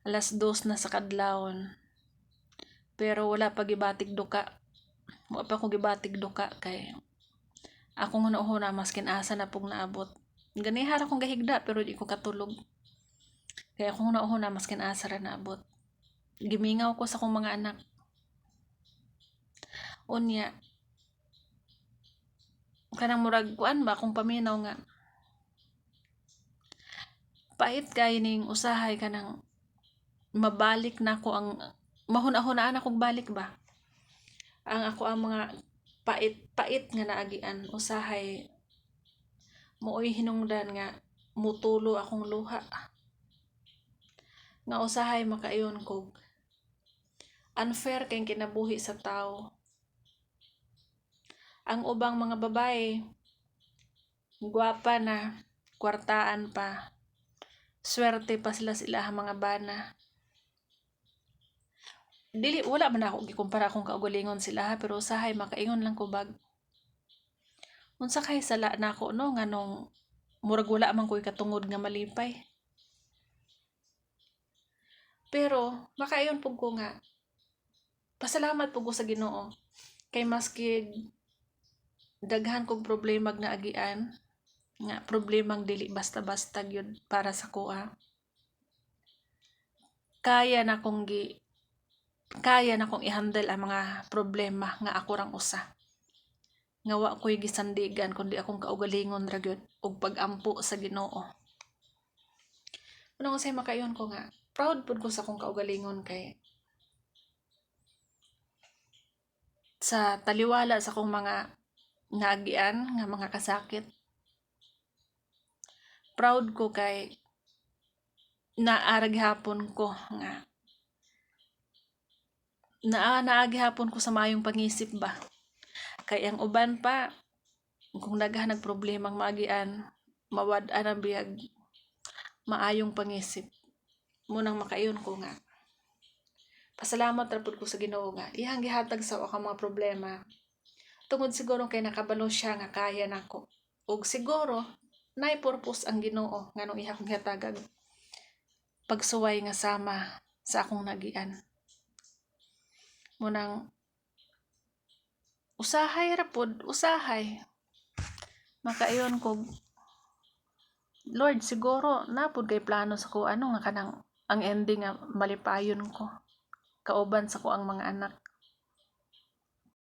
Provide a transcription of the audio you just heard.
2:00 na sa kadlawon. Pero wala pa gibatig duka. Wala pa ko gibatig duka kay akong hunahuna maskin asa na pug naabot. Ganihara akong gahigda pero di ko katulog. Kaya akong hunahuna maskin asa ra naabot. Gimingaw ko sa akong mga anak. Unya, kanang murag kuan ba akong paminaw nga pait kay ning usahay kanang mabalik na ko ang mahuna-hunaan akong balik ba ang ako ang mga pait nga naagian usahay mooy hinungdan nga mutulo akong luha nga usahay makaiyon kog unfair kay kinabuhi sa tao. Ang ubang mga babae guwapa na, kwartaan pa, swerte pa sila mga bana. Dili wala man ako gikumpara akong kaugalingon sila ha, pero usahay makaingon lang ko bag. Unsa kay sala nako no nganong murag wala man ko'y katungod nga malipay. Pero makaiyon pug ko nga pasalamat pug ko sa Ginoo kay maski daghan kog problema nga agian nga problemang dili basta-basta gyud para sa kuha. Kaya na kong i-handle ang mga problema nga ako rang usa. Nga wa ko'y gisandigan kundi akong kaugalingon ra gyud ug pag-ampo sa Ginoo. Unang usay makayon ko nga proud pud ko sa akong kaugalingon kay sa taliwala sa akong mga naagian nga mga kasakit. Proud ko kay naarag hapon ko nga naagi hapon ko sa maayong pangisip ba. Kay ang uban pa kung daghan nagproblemang maagian mawad-an ang biyag maayong pangisip. Munang makaiyon ko nga pasalamat ra pud ko sa Ginoo nga iyang gihatag sa ako mga problema. Tungod siguro kay nakabalo siya nga kaya nako. Ug siguro nay purpose ang Ginoo nganong iha kong gihatagag pagsuway nga sama sa akong nagian. Munang usahay ra pud, usahay. Makaiyon ko Lord siguro napud kay plano sa ko ano nga kanang ang ending nga malipayon ko kauban sa ko ang mga anak.